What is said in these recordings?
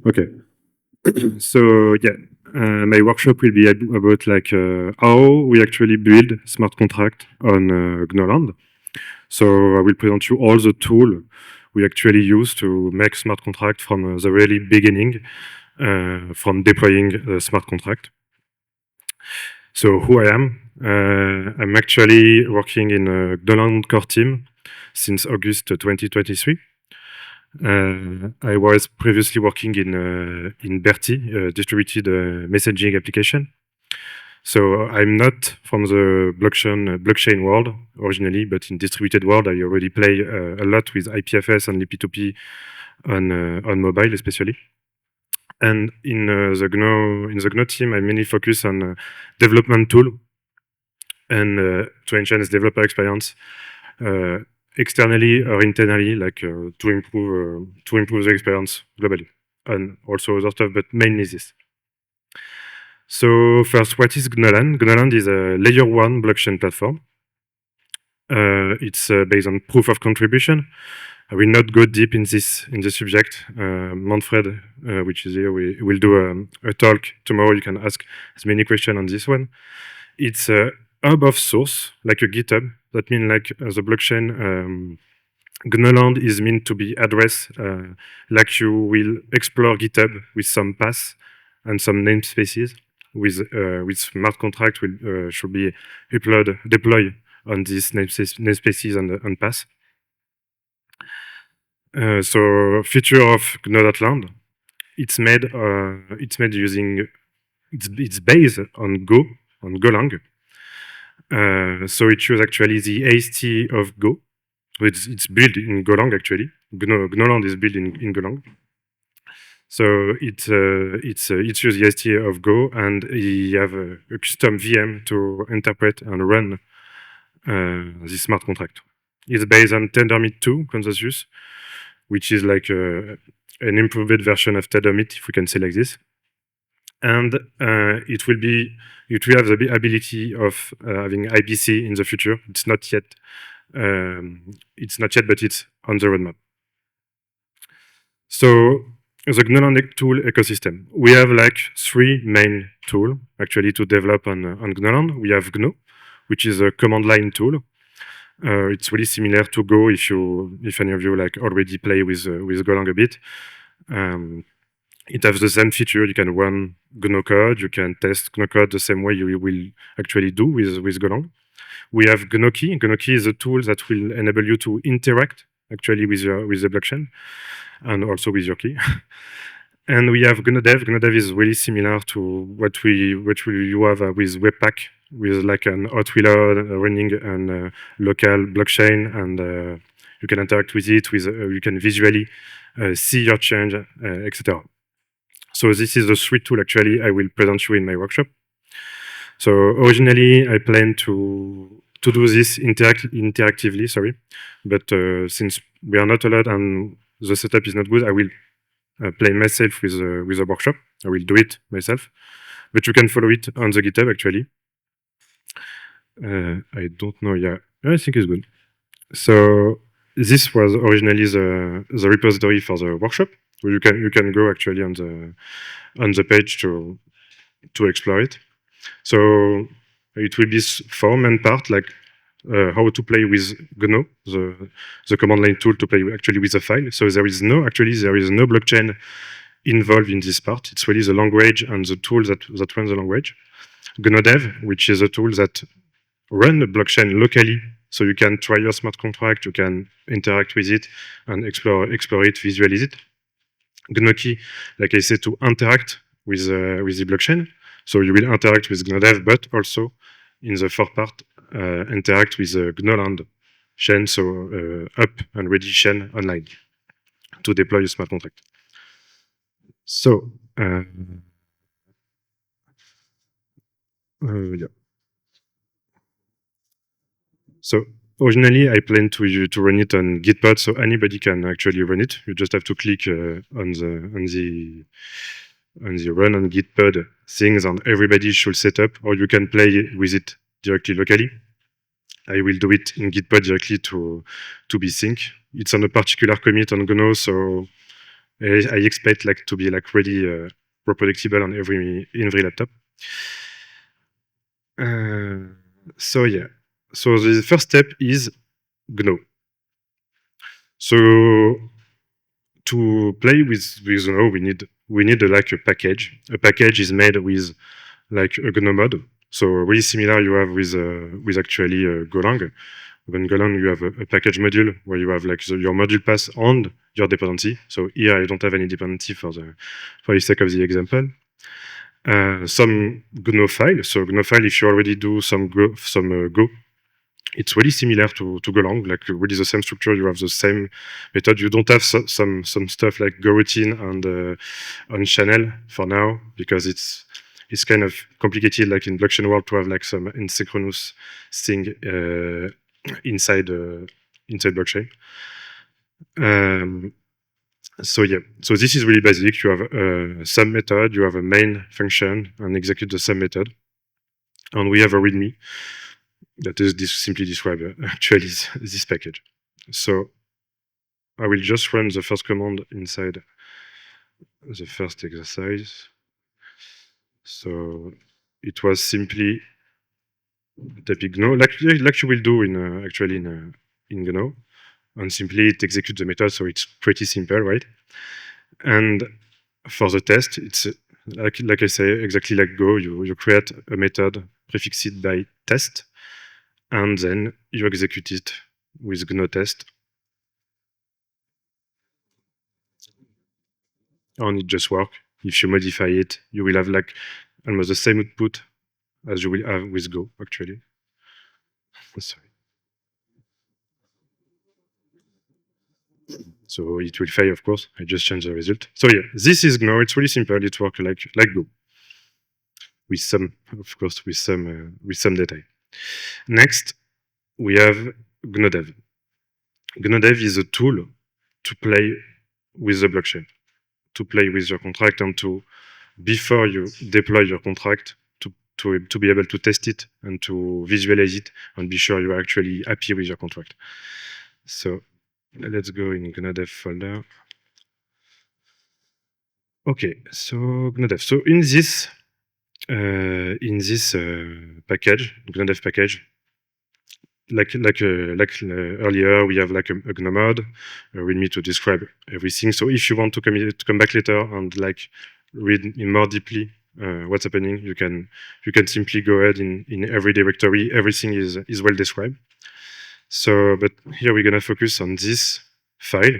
Okay. So yeah, my workshop will be about like how we actually build smart contract on Gno.land. So I will present you all the tool we actually use to make smart contract from the really beginning, from deploying the smart contract. So who I am? I'm actually working in a Gno.land core team since August 2023. I was previously working in Berti, a distributed messaging application. So I'm not from the blockchain world originally, but in distributed world, I already play a lot with IPFS and P2P on mobile, especially. And in the Gno team, I mainly focus on development tool and to enhance developer experience externally or internally, like to improve the experience globally, and also other stuff, but mainly this. So first, what is Gno.land? Gno.land is a layer 1 blockchain platform. It's based on proof of contribution. I will not go deep in this subject. Manfred, which is here, we will do a talk tomorrow. You can ask as many questions on this one. It's a hub of source, like a GitHub. That means like the blockchain Gno.land is meant to be addressed like you will explore GitHub with some paths and some namespaces with smart contract will should be deployed on these namespaces and paths. So feature of Gno.land, it's made using it's based on Golang. So it uses actually the AST of Go. So it's built in Golang actually. Gno.land is built in Golang. So it uses the AST of Go, and you have a custom VM to interpret and run this smart contract. It's based on Tendermint 2 consensus, which is like an improved version of Tendermint, if we can say like this. And it will have the ability of having IBC in the future. It's not yet, but it's on the roadmap. So the Gno.land tool ecosystem, we have like 3 main tools actually to develop on Gno.land. We have Gno, which is a command line tool. It's really similar to Go if any of you like already play with Golang a bit. It has the same feature. You can run Gno code. You can test Gno code the same way you will actually do with Golang. We have Gno.key. Gno.key is a tool that will enable you to interact actually with the blockchain and also with your key. And we have Gno.dev. Gno.dev is really similar to what you have with Webpack, with like an hot reload running on local blockchain, and you can interact with it. You can visually see your change, etc. So this is the 3 tool actually I will present you in my workshop. So originally I planned to do this interactively, sorry, but since we are not a lot and the setup is not good, I will play myself with a workshop. I will do it myself, but you can follow it on the GitHub actually. I don't know. Yeah, I think it's good. So this was originally the repository for the workshop. So you can go actually on the page to explore it. So it will be 4 main part, like how to play with Gno, the command line tool to play actually with the file. So there is no blockchain involved in this part. It's really the language and the tool that runs the language. Gno.dev, which is a tool that run the blockchain locally, so you can try your smart contract, you can interact with it and explore it, visualize it. Gno.key, like I said, to interact with the blockchain. So you will interact with Gno.dev, but also in the 4th part, interact with the Gno.land chain, so up and ready chain online to deploy your smart contract. So yeah. So originally, I plan to run it on Gitpod, so anybody can actually run it. You just have to click on the run on Gitpod things, and everybody should set up, or you can play with it directly locally. I will do it in Gitpod directly to be sync. It's on a particular commit on Gno, so I expect like to be like really reproducible on every laptop. So yeah, so the first step is Gno. So to play with Gno, we need like a package. A package is made with like a Gno mod. So really similar you have with actually Golang. When Golang, you have a package module where you have like your module path and your dependency. So here I don't have any dependency for the sake of the example. Some Gno file. So Gno file, if you already do some Go, it's really similar to Golang, like really the same structure. You have the same method. You don't have some stuff like goroutine and on channel for now because it's kind of complicated, like in blockchain world, to have like some asynchronous thing inside blockchain. So yeah, so this is really basic. You have a sum method, you have a main function, and execute the sum method, and we have a README that is simply describe actually this package. So I will just run the first command inside the first exercise. So it was simply typing Gno, like you will do in actually in Gno, and simply it executes the method. So it's pretty simple, right? And for the test, it's like I say, exactly like Go. You create a method prefixed by test, and then you execute it with Gno test, and it just works. If you modify it, you will have like almost the same output as you will have with Go, actually. Sorry. So it will fail, of course. I just change the result. So yeah, this is Gno. It's really simple. It works like Go, with some, of course, with some detail. Next, we have GNOdev. GNOdev is a tool to play with the blockchain, to play with your contract, and to, before you deploy your contract, to be able to test it and to visualize it and be sure you are actually happy with your contract. So let's go in GNOdev folder. Okay, so GNOdev. So in this package, GNOdev package, like earlier, we have like a Gno mod. We need to describe everything. So if you want to come back later and like read in more deeply what's happening, you can simply go ahead in every directory. Everything is well described. So, but here we're gonna focus on this file.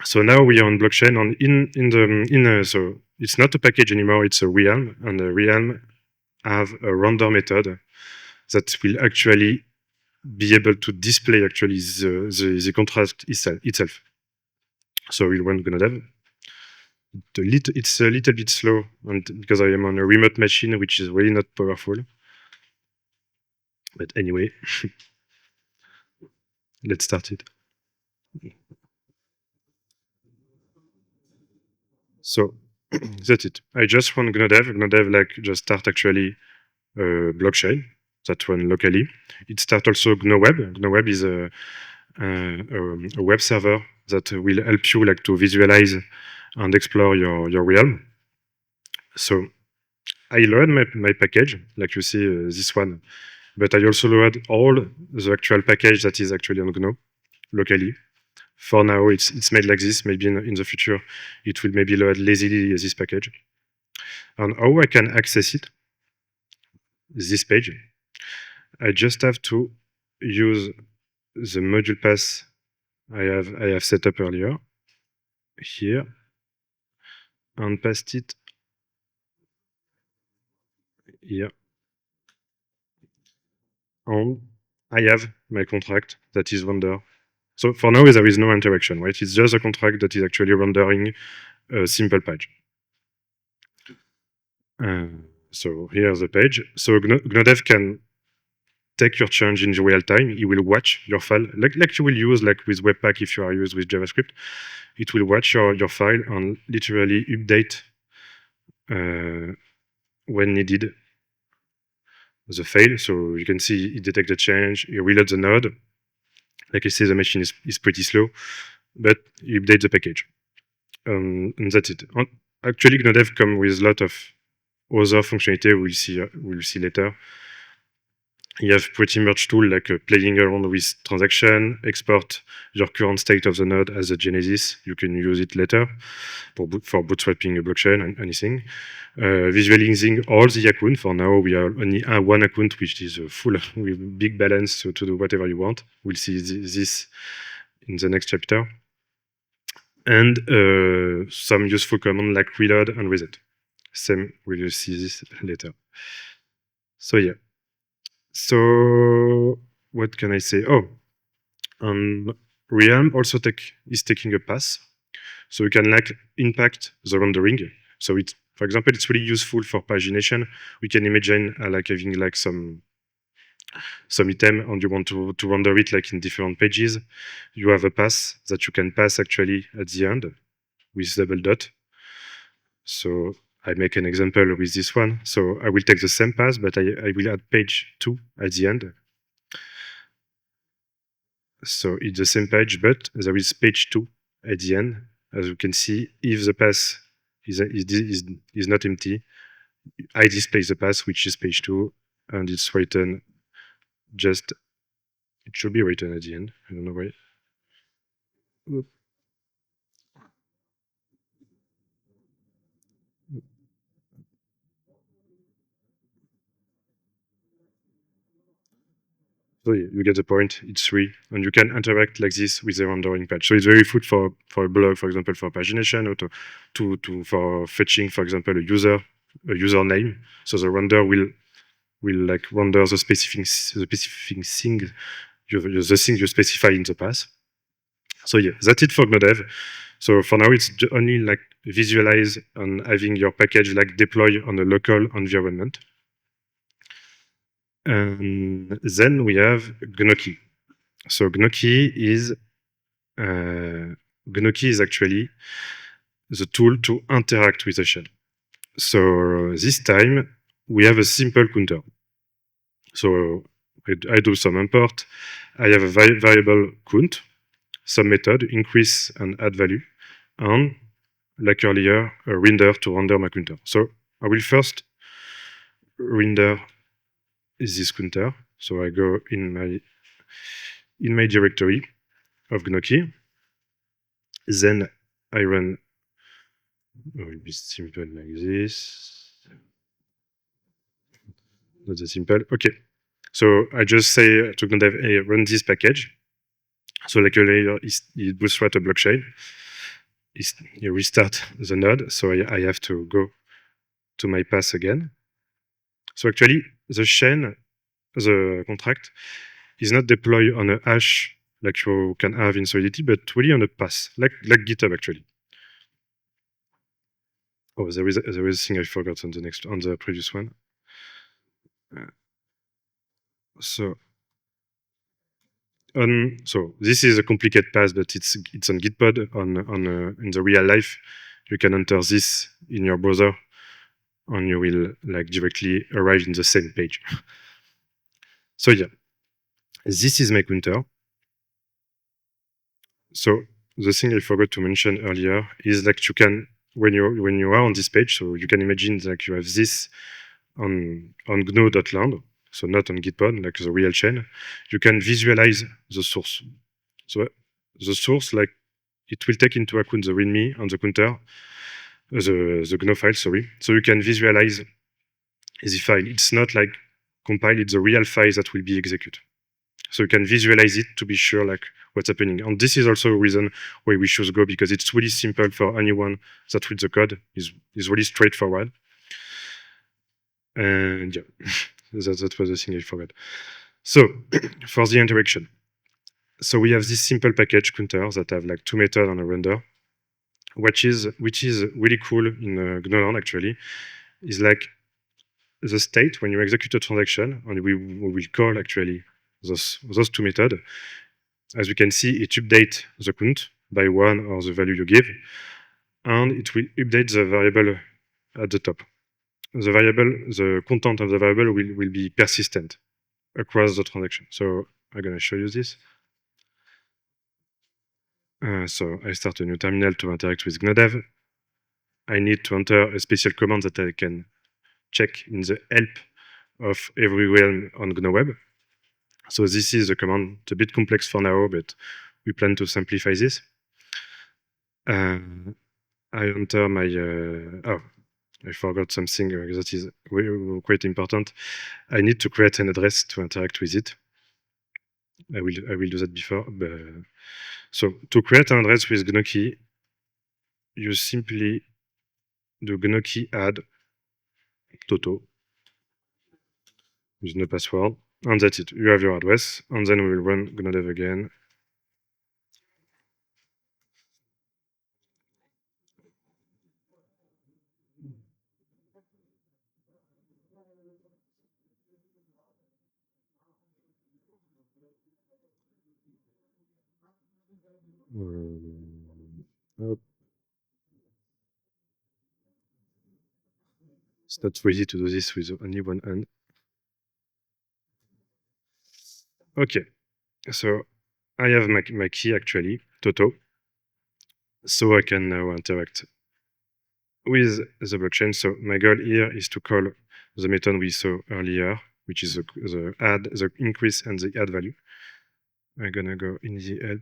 So now we are on blockchain, and so it's not a package anymore. It's a realm, and the realm have a render method that will actually be able to display actually the contract itself. So we'll run GNOdev. It's a little bit slow, and because I am on a remote machine, which is really not powerful. But anyway, let's start it. So that's it. I just run GNOdev. GNOdev like just start actually blockchain that run locally. It start also GNOweb. GNOweb is a web server that will help you like to visualize and explore your realm. So I load my package, like you see this one, but I also load all the actual package that is actually on Gno locally. For now, it's made like this. Maybe in the future, it will maybe load lazily this package. And how I can access it, this page, I just have to use the module path I have set up earlier here and paste it here. And I have my contract that is render. So for now, there is no interaction, right? It's just a contract that is actually rendering a simple page. So here's the page. So GNOdev can take your change in real time. It will watch your file, like you will use like with Webpack if you are used with JavaScript. It will watch your file and literally update when needed the file. So you can see it detects the change, you reload the node. Like I say, the machine is pretty slow, but you update the package. And that's it. Actually, Gno.dev come with a lot of other functionality we'll see later. You have pretty much tool like playing around with transaction, export your current state of the node as a genesis. You can use it later for bootstrapping a blockchain and anything. Visualizing all the account. For now, we have only one account, which is full with big balance to do whatever you want. We'll see this in the next chapter. And some useful command like reload and reset. Same, we'll see this later. So yeah. So what can I say? Oh, Realm also is taking a pass, so you can like impact the rendering. So it's, for example, it's really useful for pagination. We can imagine like having like some item and you want to render it like in different pages. You have a pass that you can pass actually at the end with double dot. So I make an example with this one. So I will take the same pass, but I will add page 2 at the end. So it's the same page, but there is page 2 at the end. As you can see, if the pass is not empty, I display the pass, which is page 2, and it's written just, it should be written at the end. I don't know why. Oop. So yeah, you get the point. It's 3, and you can interact like this with the rendering page. So it's very good for a blog, for example, for pagination, or for fetching, for example, a username. So the render will like render the specific thing, the thing you specify in the pass. So yeah, that's it for Gno.dev. So for now, it's only like visualize and having your package like deploy on a local environment. And then we have Gnocchi. So Gnocchi is actually the tool to interact with the shell. So this time we have a simple counter. So I do some import. I have a variable count, some method, increase and add value, and like earlier, a render to render my counter. So I will first render this counter. So I go in my directory of Gnocchi. Then I run. It will be simple like this. Not that simple. Okay. So I just say to Gno.dev, hey, run this package. So like earlier, it bootstrap a blockchain. You restart the node. So I have to go to my pass again. So actually, the chain, the contract, is not deployed on a hash like you can have in Solidity, but really on a pass, like GitHub actually. Oh, there is a thing I forgot on the previous one. So this is a complicated pass, but it's on Gitpod. In the real life, you can enter this in your browser, and you will like directly arrive in the same page. So yeah, this is my counter. So the thing I forgot to mention earlier is like you can when you are on this page, so you can imagine like you have this on Gno.land, so not on Gitpod, like the real chain. You can visualize the source. So the source, like it will take into account the README and the counter, the Gno file, sorry. So you can visualize the file. It's not like compiled, it's the real file that will be executed. So you can visualize it to be sure like what's happening. And this is also a reason why we choose Go, because it's really simple for anyone that reads the code. Is really straightforward. And yeah, that was the thing I forgot. So for the interaction, so we have this simple package counter that have like 2 methods and a render, which is really cool in Gno.land actually, is like the state when you execute a transaction, and we will call actually those 2 methods. As we can see, it updates the count by 1 or the value you give, and it will update the variable at the top. The content of the variable will be persistent across the transaction. So I'm going to show you this. So I start a new terminal to interact with Gno.dev. I need to enter a special command that I can check in the help of every realm on GNO-web. So this is a command. It's a bit complex for now, but we plan to simplify this. I enter my... oh, I forgot something that is quite important. I need to create an address to interact with it. I will do that before. So to create an address with GNO key, you simply do GNO key add Toto with no password, and that's it. You have your address, and then we will run GNO-dev again. Hop. It's not easy to do this with only one hand. Okay, so I have my key actually, Toto. So I can now interact with the blockchain. So my goal here is to call the method we saw earlier, which is the add, the increase and the add value. I'm gonna go in the help,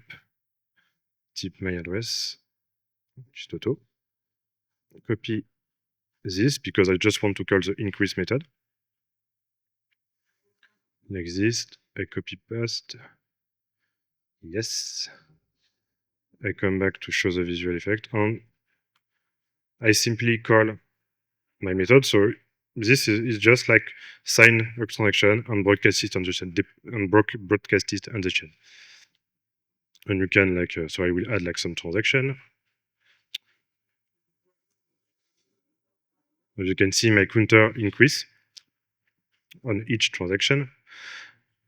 type my address, which is Toto. Copy this because I just want to call the increase method. Like this, I copy paste. Yes. I come back to show the visual effect, and I simply call my method. So this is just like sign a transaction and broadcast it on the chain, and broadcast it on the chain. And you can like, so I will add like some transaction. As you can see, my counter increase on each transaction.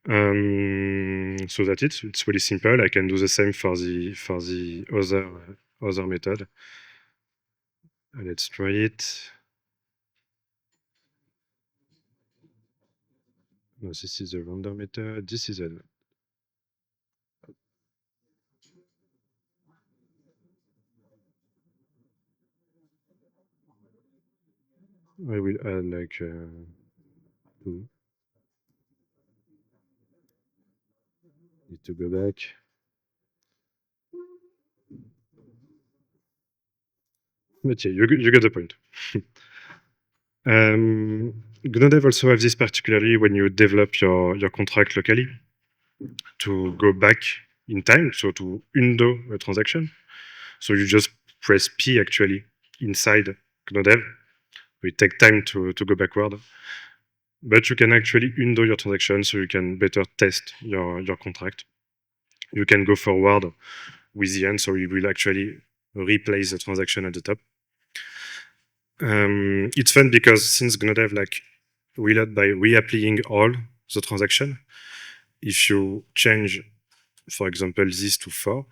So that's it. It's really simple. I can do the same for the other method. Let's try it. No, this is a random method. This is a... I will add like 2. Need to go back. But yeah, you get the point. GNO-dev also have this particularly when you develop your contract locally to go back in time, so to undo a transaction. So you just press P actually inside GNO-dev. It takes time to go backward. But you can actually undo your transaction so you can better test your contract. You can go forward with the end, so you will actually replace the transaction at the top. It's fun because since GNO-dev like reload by reapplying all the transaction, if you change, for example, this to 4,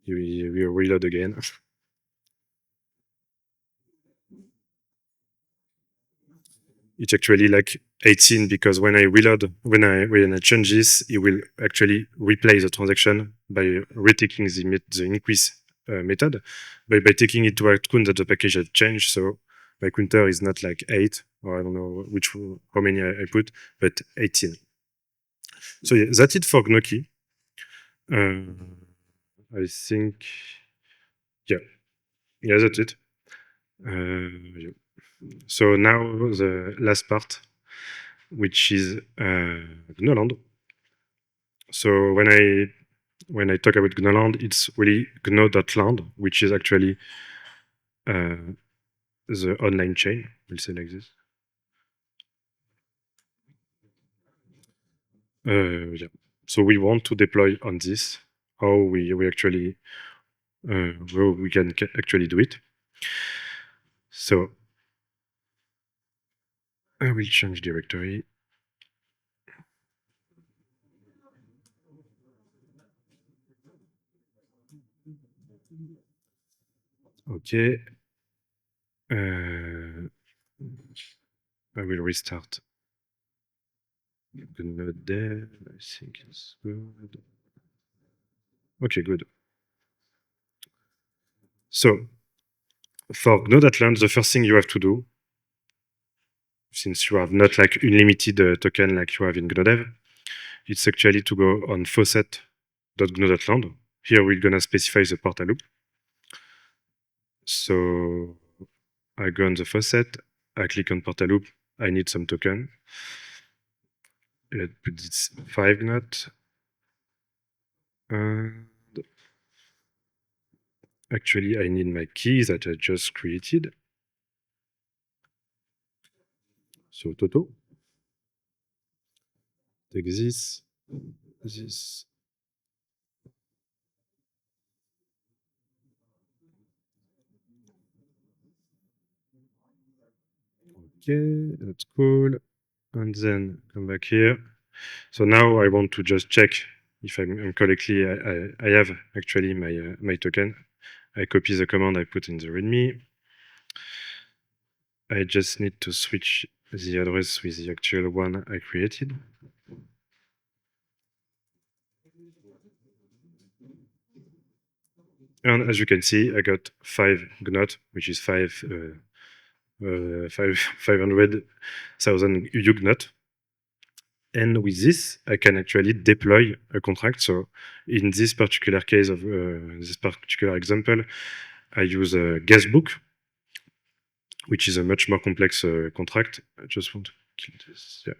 you will reload again. It's actually like 18 because when I reload, when I change this, it will actually replay the transaction by retaking the increase method, by taking into account that the package has changed. So my counter is not like 8, or I don't know how many I put, but 18. So yeah, that's it for Gnocchi. I think, yeah, that's it. Yeah. So now the last part, which is Gno.land. So when I talk about Gno.land, it's really Gno.land, which is actually the online chain. We'll say like this. Yeah. So we want to deploy on this. How we actually how we can actually do it. So I will change directory. Okay. I will restart Gno.dev, I think it's good. Okay, good. So for Gno.land, the first thing you have to do, since you have not like unlimited token like you have in GNOdev, it's actually to go on faucet.gno.land. Here we're gonna specify the portal loop. So I go on the faucet, I click on portal loop, I need some token. Let's put this 5 knot. And actually I need my keys that I just created. So Toto. Take this. Okay, that's cool. And then come back here. So now I want to just check if I'm correctly. I have actually my token. I copy the command I put in the README. I just need to switch the address with the actual one I created. And as you can see, I got 5 GNOT, which is 500,000 UGNOT. And with this, I can actually deploy a contract. So in this particular case of this particular example, I use a guestbook, which is a much more complex contract. I just want to kill this. Yeah.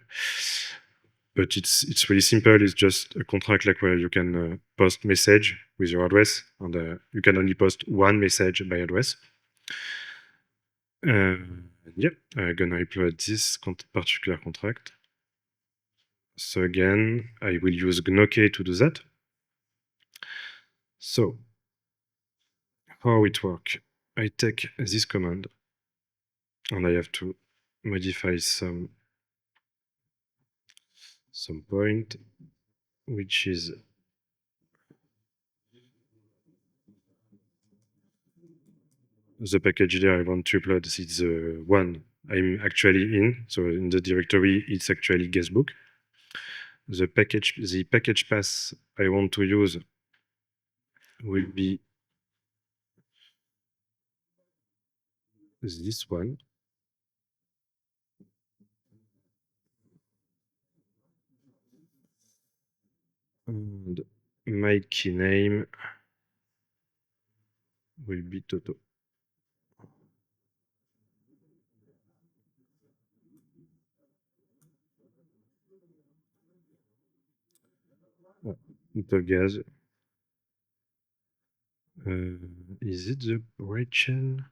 But it's really simple. It's just a contract like where you can post message with your address, and you can only post one message by address. Yeah, I'm gonna upload this particular contract. So again, I will use Gnoke to do that. So how it works? I take this command and I have to modify some point, which is the package there I want to upload is the one I'm actually in. So in the directory, it's actually guestbook. The package path I want to use will be this one. And my key name will be Toto. Gas. Is it the right chain?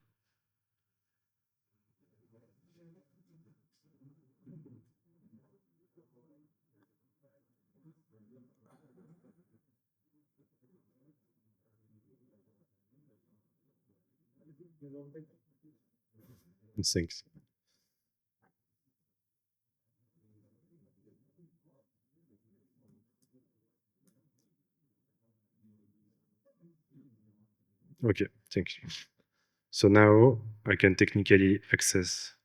Thanks. Okay, thank you. So now I can technically access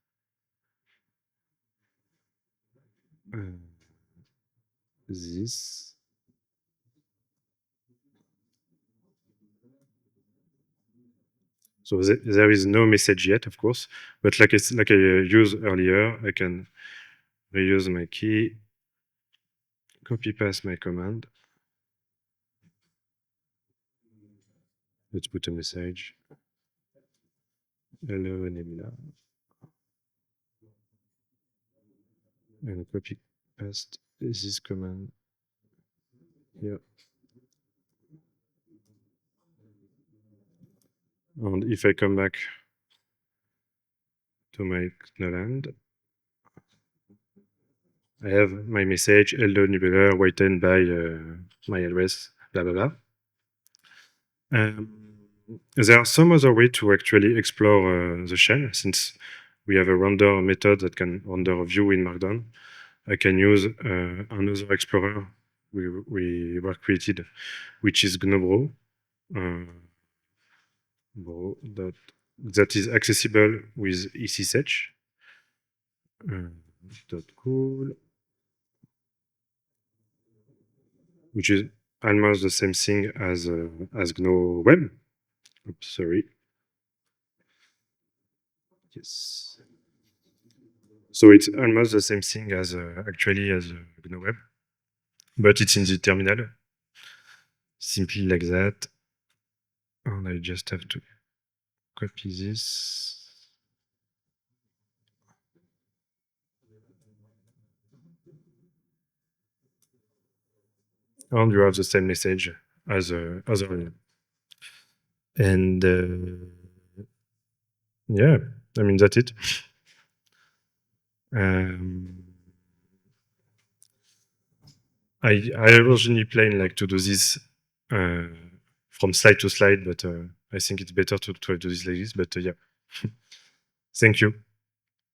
this. So there is no message yet, of course, but like I used earlier, I can reuse my key, copy paste my command. Let's put a message. Hello, Nebular. And copy paste this command here. And if I come back to my Gno.land, I have my message, hello Nebular, written by my address, blah, blah, blah. There are some other way to actually explore the shell, since we have a render method that can render a view in Markdown. I can use another explorer we were created, which is Gnobro. That is accessible with ECSH. Cool. which is almost the same thing as GNO Web. Oops, sorry. Yes. So it's almost the same thing as actually as GNO Web, but it's in the terminal. Simply like that. And I just have to copy this. And you have the same message as earlier. And yeah, I mean, that's it. I originally planned like to do this from slide to slide, but I think it's better to try to do this like this. But yeah, thank you.